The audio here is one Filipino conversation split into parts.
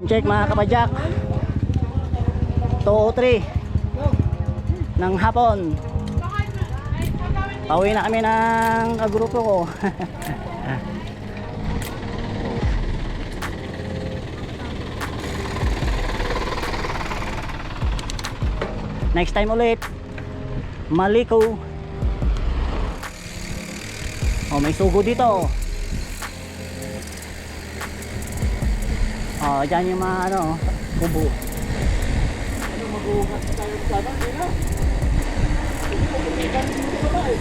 check mga kapadyak. 2:03 ng hapon. Pauwi na kami ng kagrupo ko. Next time ulit Maliko. Oh, may sugo dito. Oh, dyan yung mga ano, kubo. Ano, mag-uungat tayo sana, hindi na. Hindi ko pumigan dito sa bahay.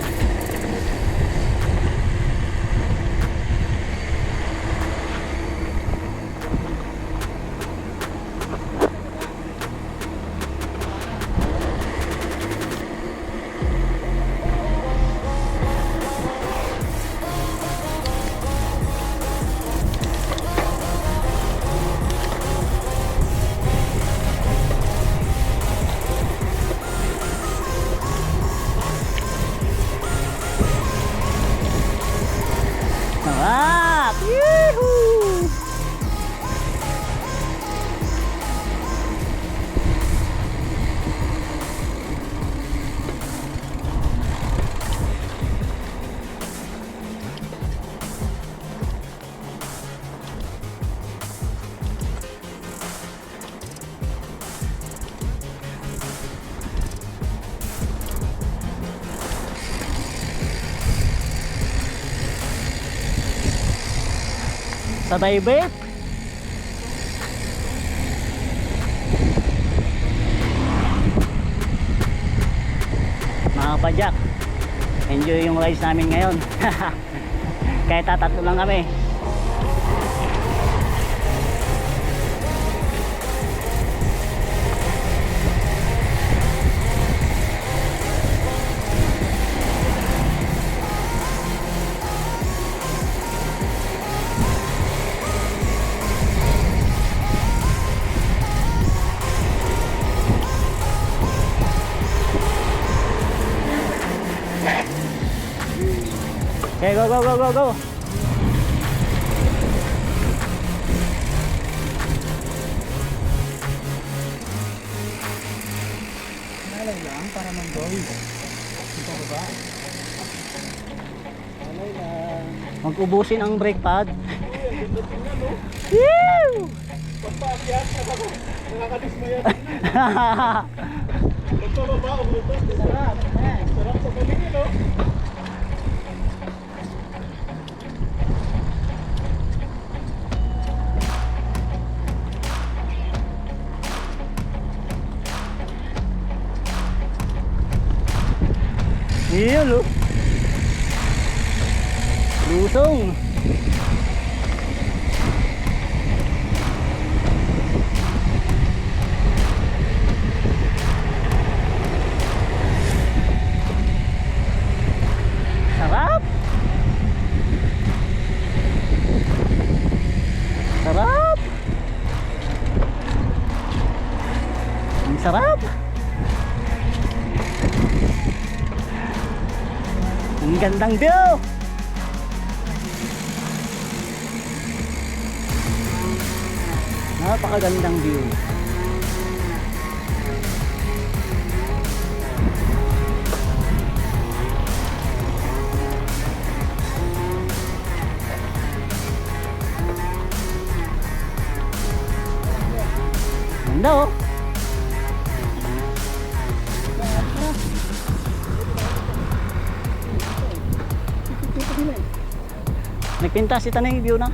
Sarap! Yehoo! Sabay bet. Mga kapadyak, enjoy yung rides namin ngayon. Kahit tatatlo lang kami. Okay, go, go, go, go, go. Nalay lang para mag-go. Ito ba? Nalay lang. Mag-ubusin ang brake pad. Woo! Pagpaakyat, nakakadismaya. Pagpababa, umutot. Sarap. Sarap sa paligid, no? Iya lo. Lusong. Sarap. Sarap. Ang sarap. Ang gandang view. Napakagandang view. Ganda oh. Nagpinta si Tanay view na.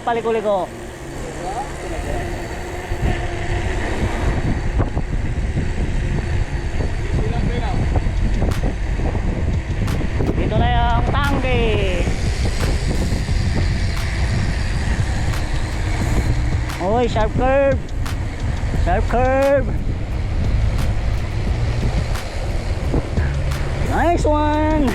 magpaliko-liko. Silang pinaw. Dito na yung tangke. Oy, sharp curve. Sharp curve. Nice one.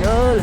Yul.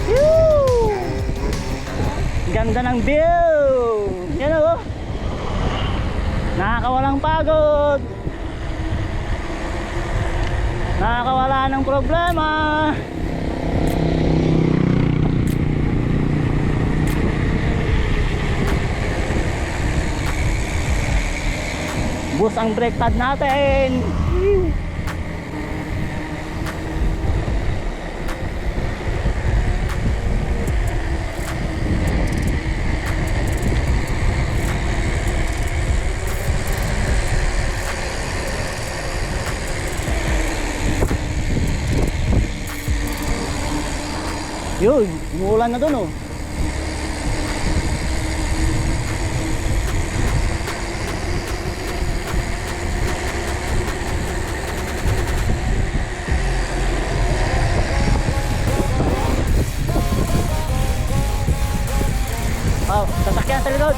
Woo! Ganda ng view. Yan o. Nakakawalang pagod. Nakakawala ng problema. Bus ang brake pad natin. Yun, umuulan na dun oh. Oh, sasakyan sa likod.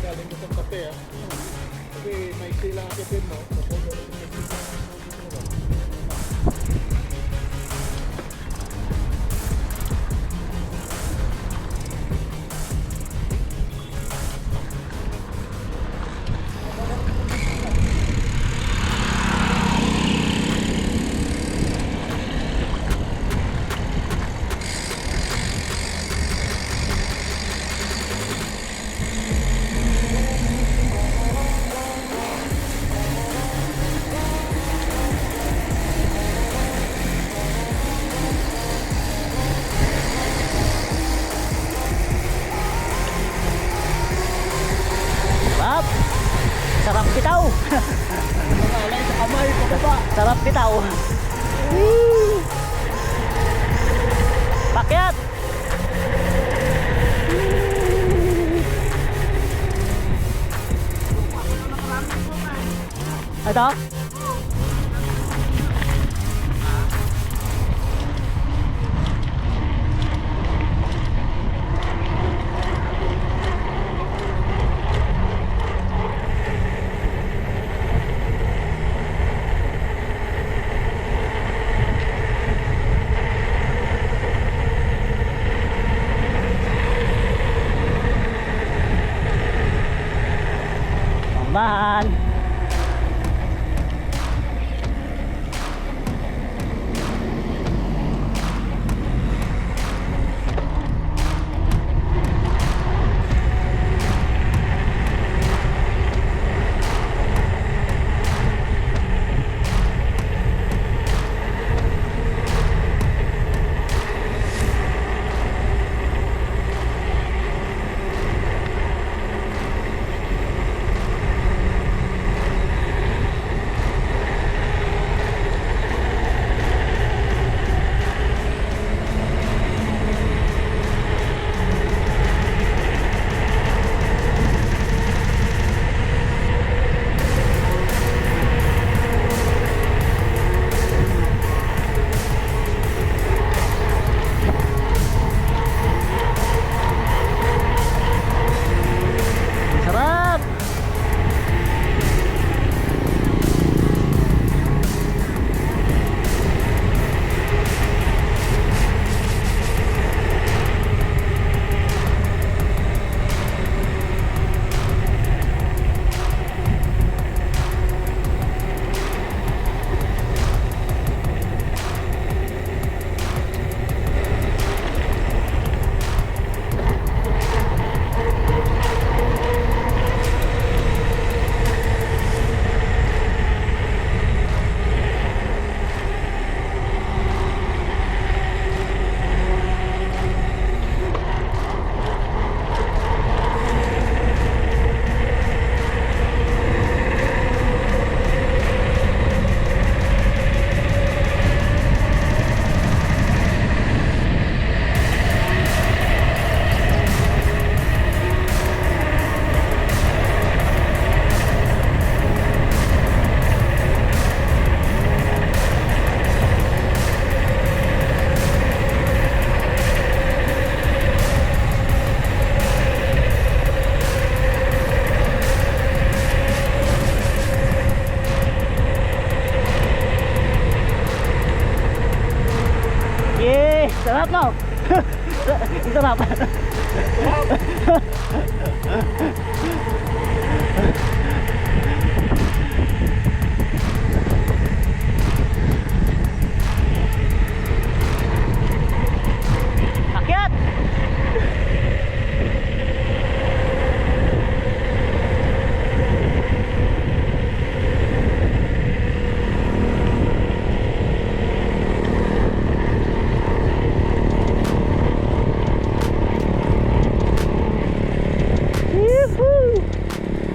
Galing ko sa kape ah. Kasi may silang akitin mo. Sarap. Sarap bitaw. Alay sa kamay, pababa. Sarap bitaw. Woo! Pakyat. Ito? Bahan. Sarap. Yeah, sarap no. Sarap. Akyat.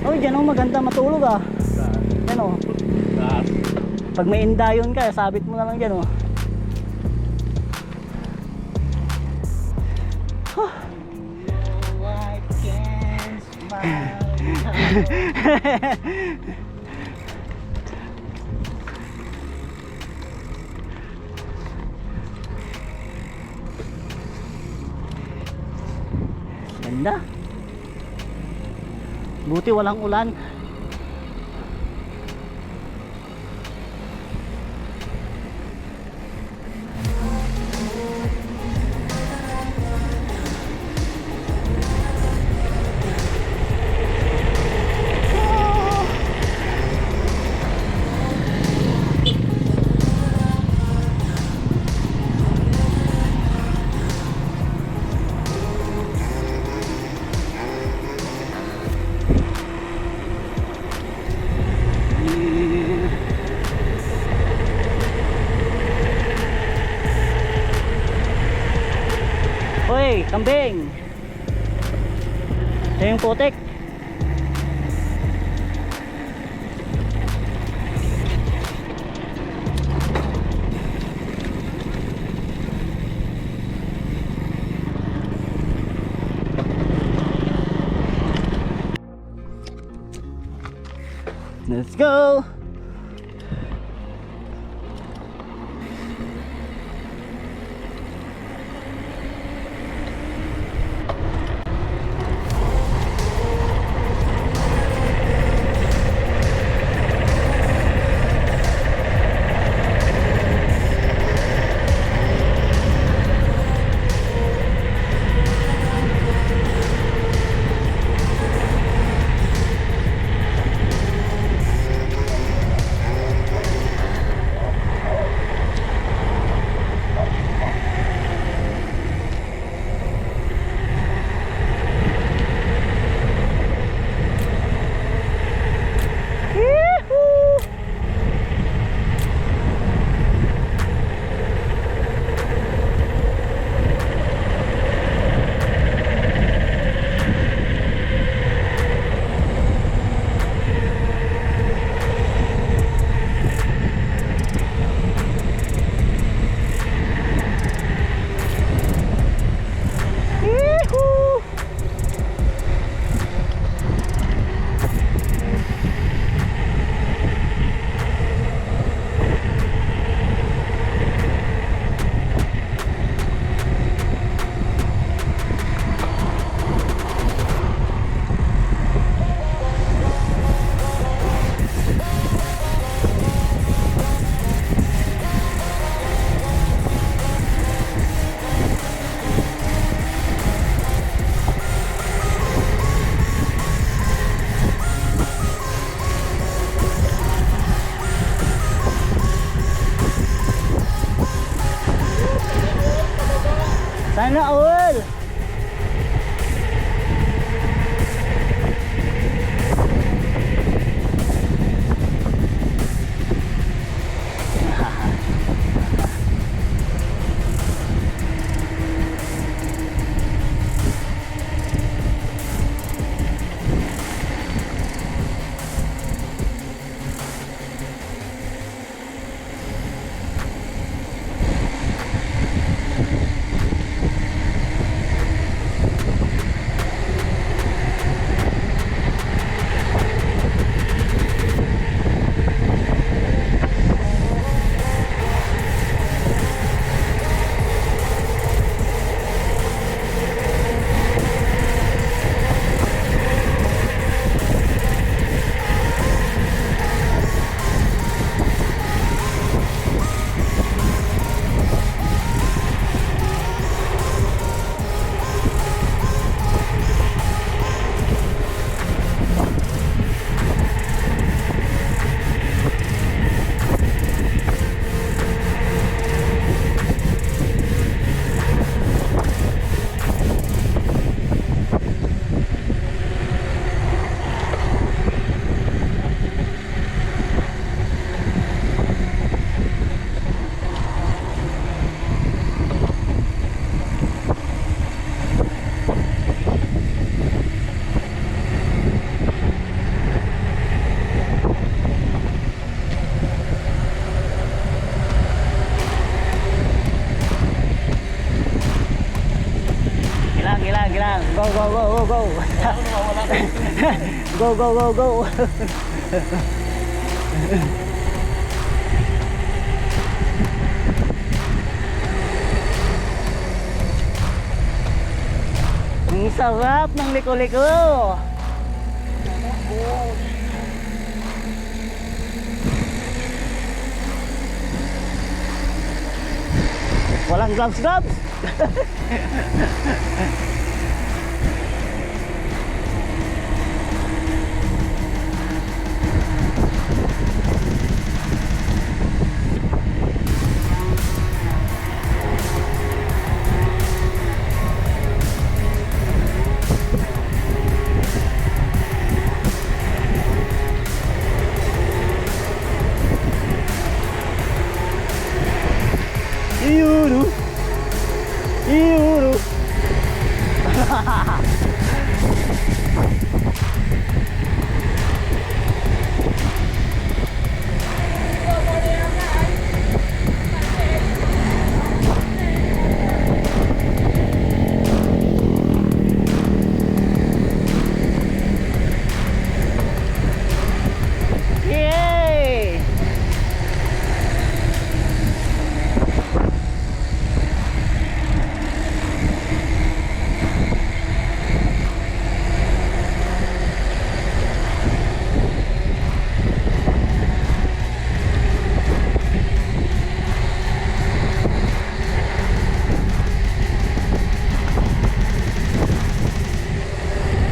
Oh, dyan oh, maganda matulog ah. Yan oh. Pag may indayon ka, sabit mo na lang dyan oh. Huh. I can smile. Ganda. Buti walang ulan. Hoy, kambing. Ito yung putik. Let's go. Ako nawawala ko. Go, go, go, go. Ang sarap ng liko-liko. Walang gloves. Iuru. Iuru. Yay!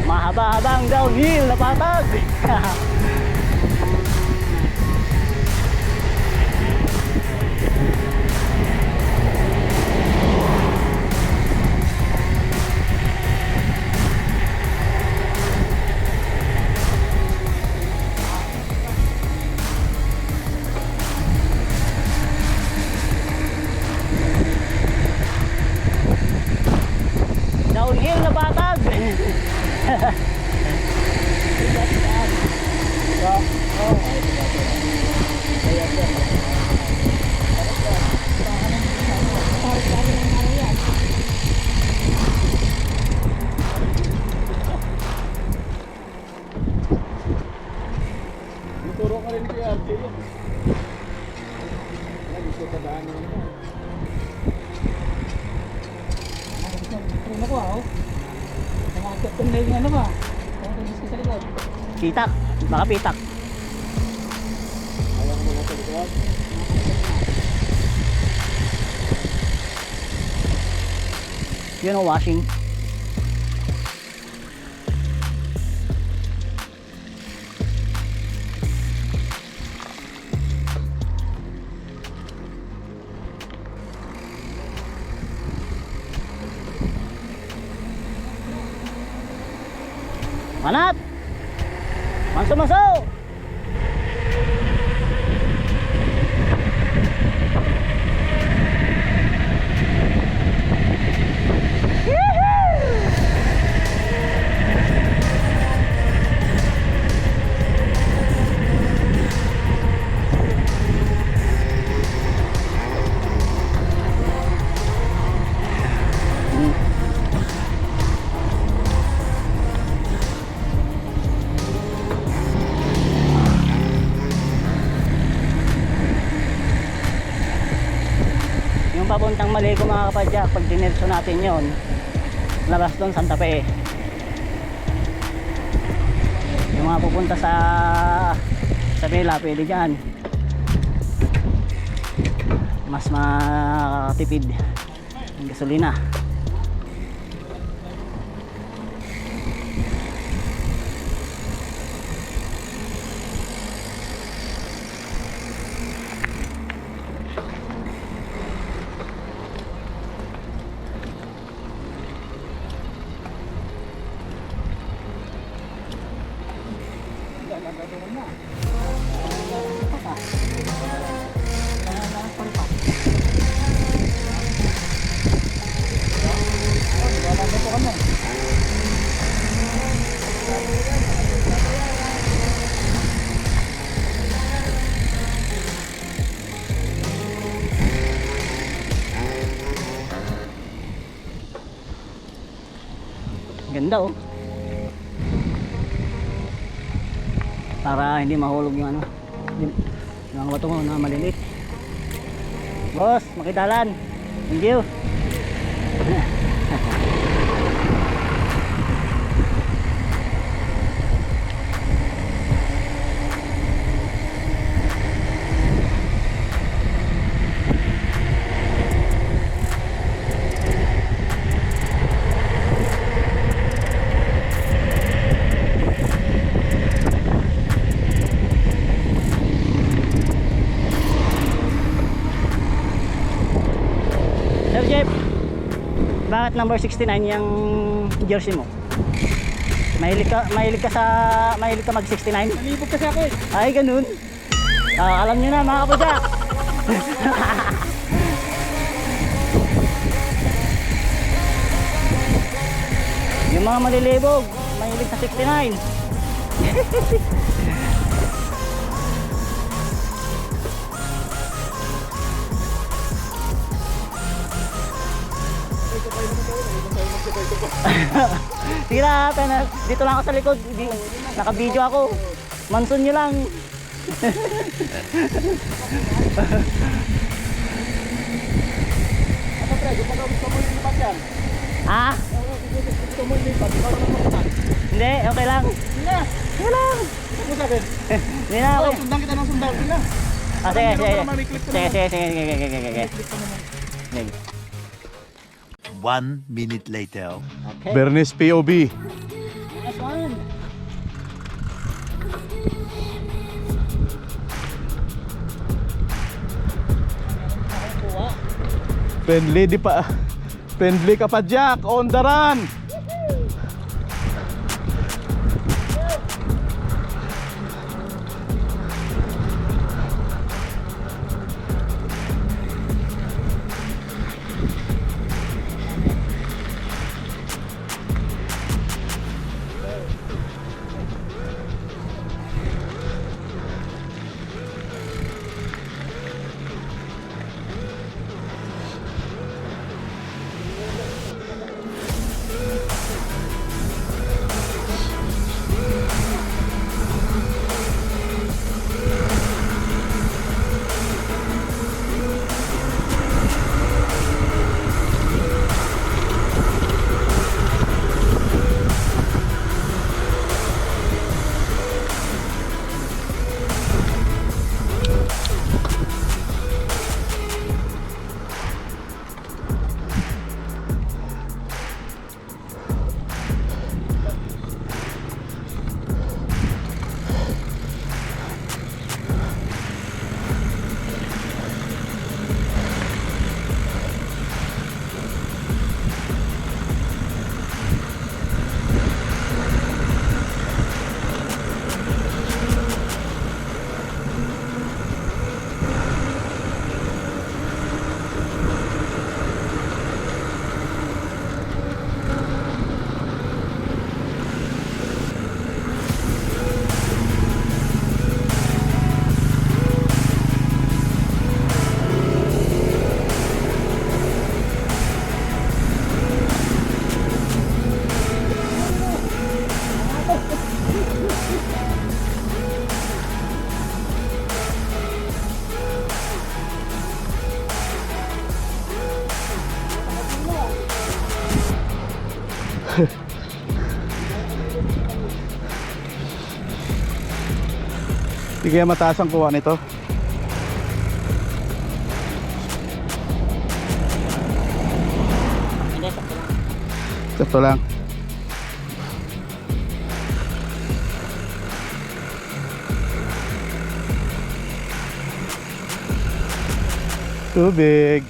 Mahaba-habang downhill na patag. Downhill na patag. Ituro ka rin kay RJ. Gusto ka daan mo naman. Ako ah, oh. Nakakit kong na yung ano ba? Nakakit ko sa likod. Pitak, baka pitak. Ayaw mo na sa likod. Yun ang washing. Manat! Maso-maso! Yung papuntang Maligo mga kapadyak, pag dinerso natin yon, labas doon Santa Fe. Yung mga pupunta sa Bela, pwede dyan. Mas makatipid ng gasolina. Ganda oh. para hindi mahulog yung ano, yung bato mo na maliliit. Boss, makidalan. Thank you. Sir Jeff, bakit number 69 yung jersey mo? Mahilig ka mag 69? Nalibog kasi ako eh. Ay, ganun. Alam niyo na mga kapadyak. Yung mga malilibog, mahilig sa 69. Sige na, dito lang ako sa likod. Naka-video ako. Manson nyo lang. Ano pre, gusto mo yung lipat yan? Ah? Gusto mo yung lipat, ikaw naman makutan. Hindi, okay lang. Sige na, Okay lang. ano mo sabi? Hindi na ako. Sundan kita ng sundan, sige na. Sige, sige. Para may click ko Sige, naman. sige, sige. Click ko naman. Sige. 1 minute later. Okay. Bernes POV. Nice one. Friendly ka pa Jack, on the run. Hindi kaya mataas ang kuha nito. Hindi, sakto lang. Sakto lang. Tubig.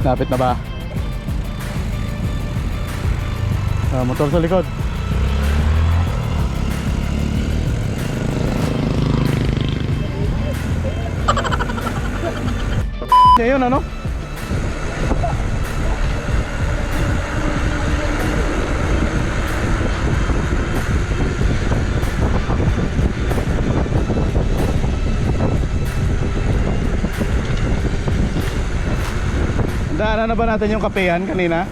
Lapit na ba? Motor sa likod. Yun ano? Daanan na ba natin yung kapehan kanina?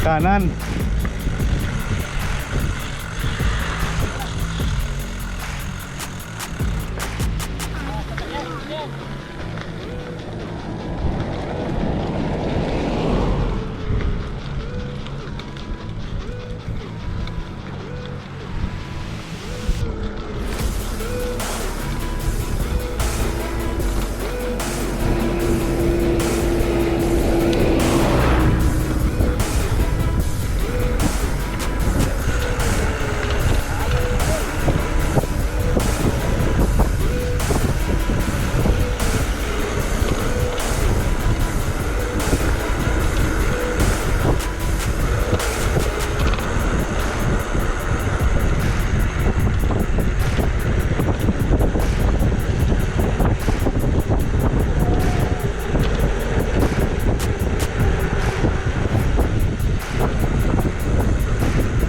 Kanan.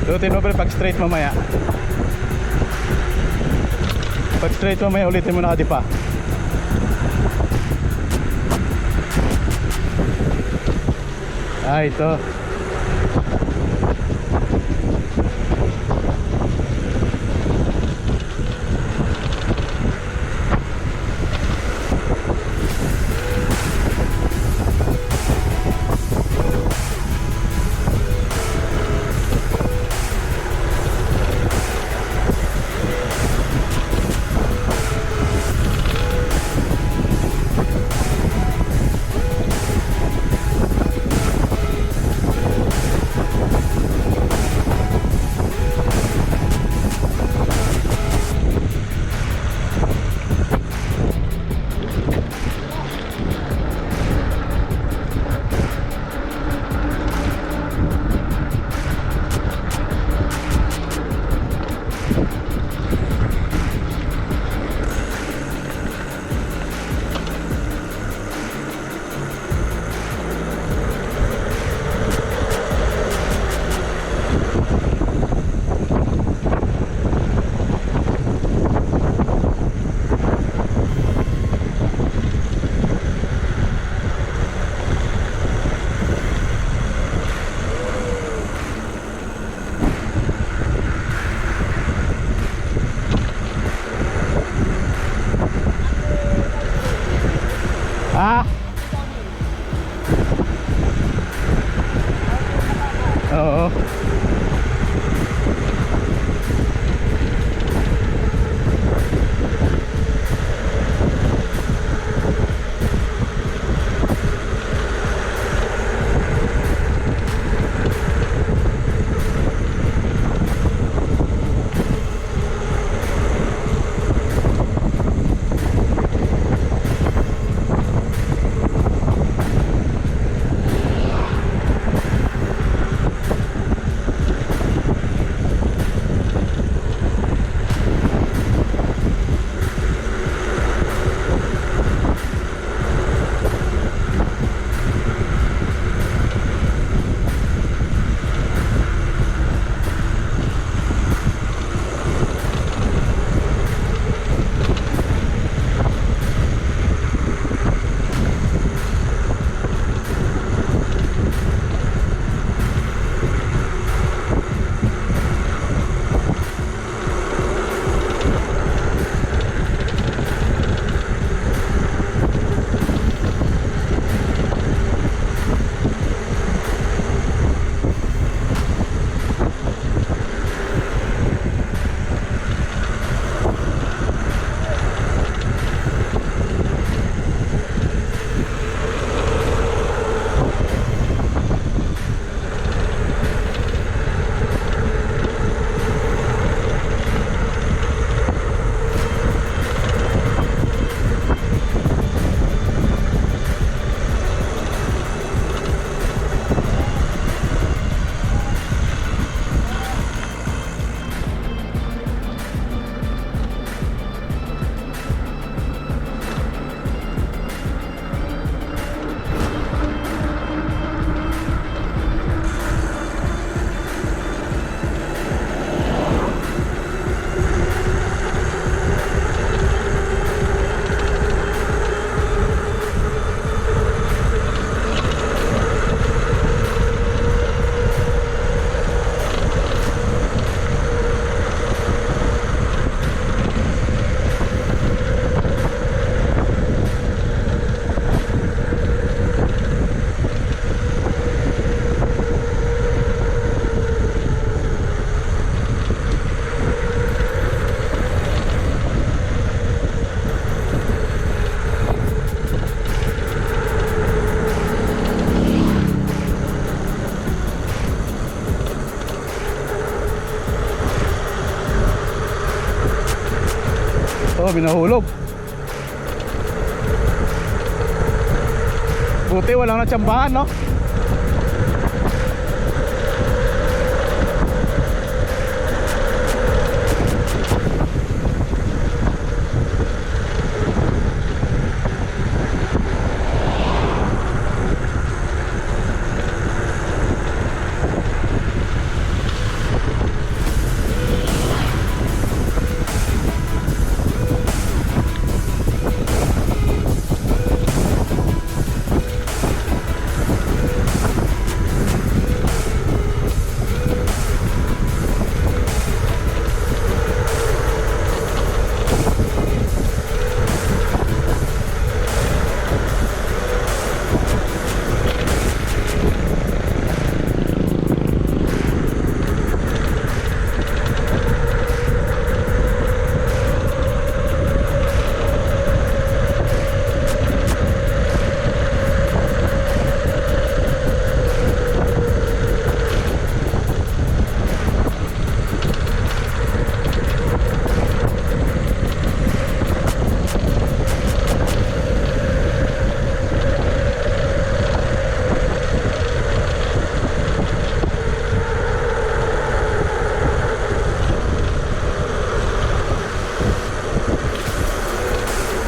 Lutin mo pag straight mamaya. Pag straight mamaya ulitin mo nakadipa. Ito. Oo. kami nahulog. Buti walang natsambahan, no?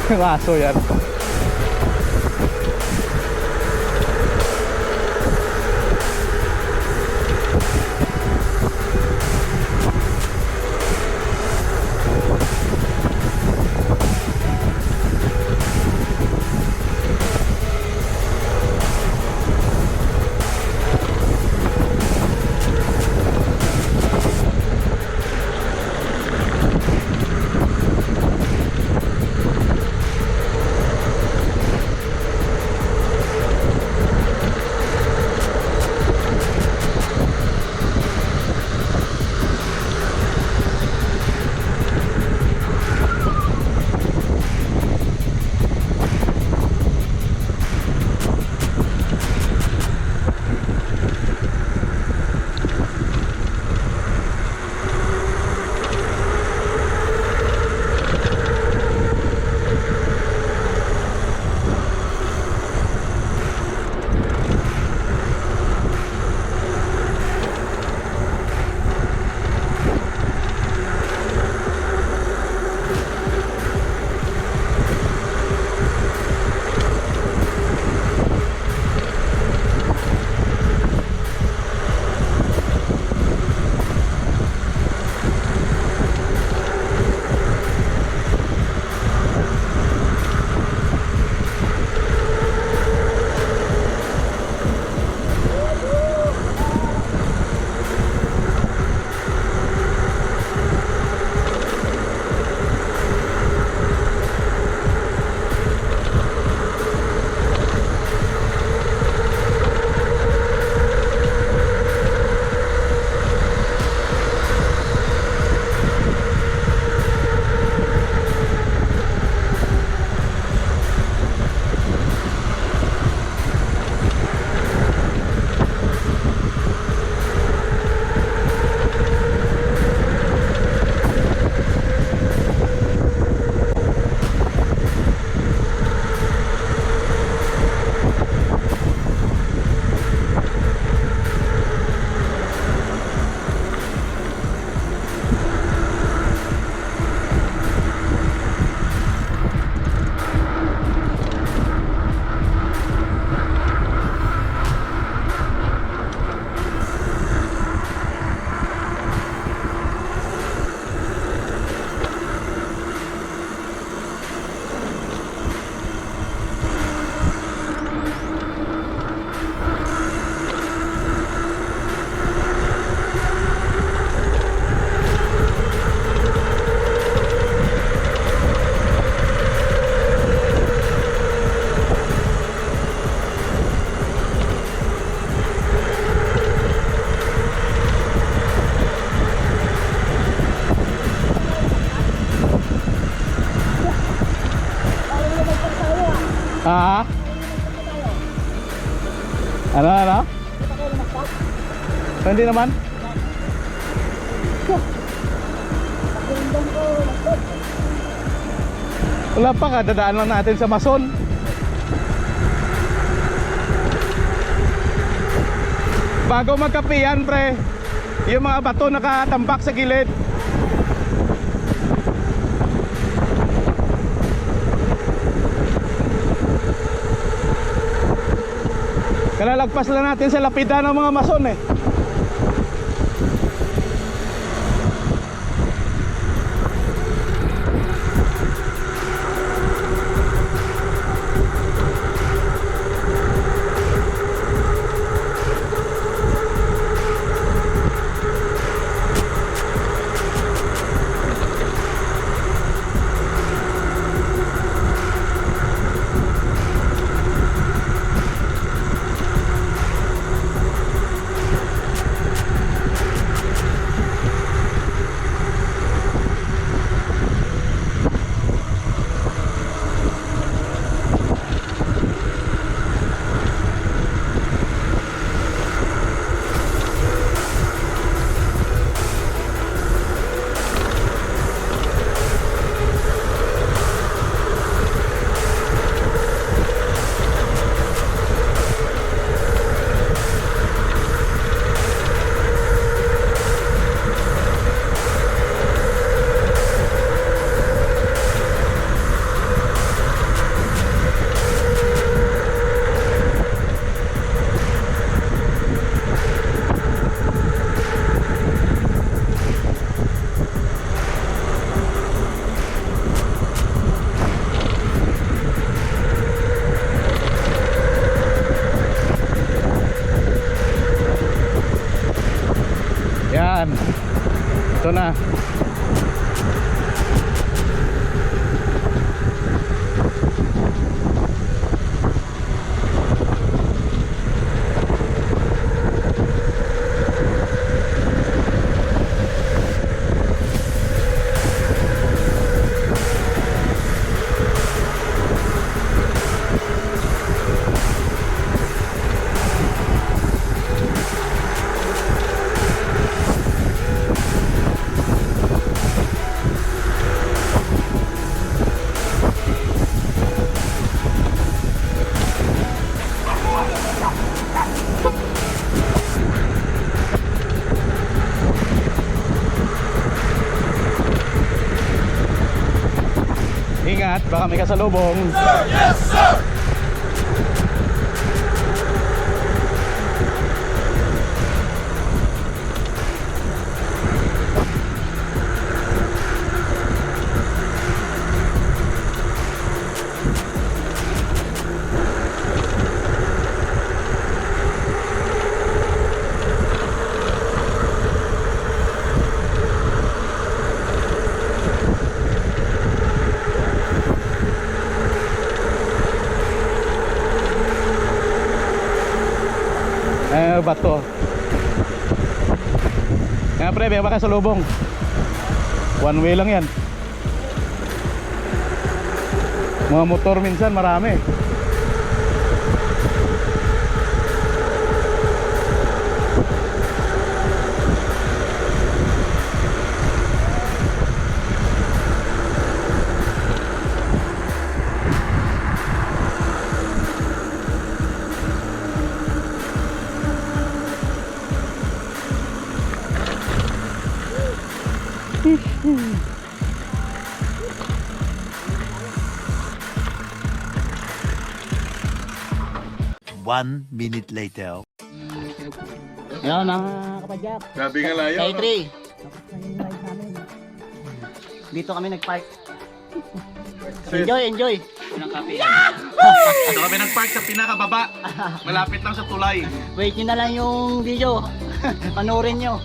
Yung aso yan. Ah? Ano? Hindi naman. Wala pa, kadadaan lang natin sa Mason. Bago magkapihan, pre, yung mga bato nakatambak sa gilid. Kalalagpas lang natin sa lapidan ng mga Mason eh. Yan. Ito na. Ingat, baka may kasalubong. Sir, yes, sir! Bato. Kaya pre, may baka sa lubong. One way lang yan. Mga motor minsan marami. One minute later. Yan mga kapadyak. Grabe nga layo. Day 3. Tapos na yung ride namin. Dito kami nag-park. Enjoy. Ito kami nag-park sa pinakababa. Malapit lang sa tulay. Wait nyo na lang yung video. Panoorin nyo.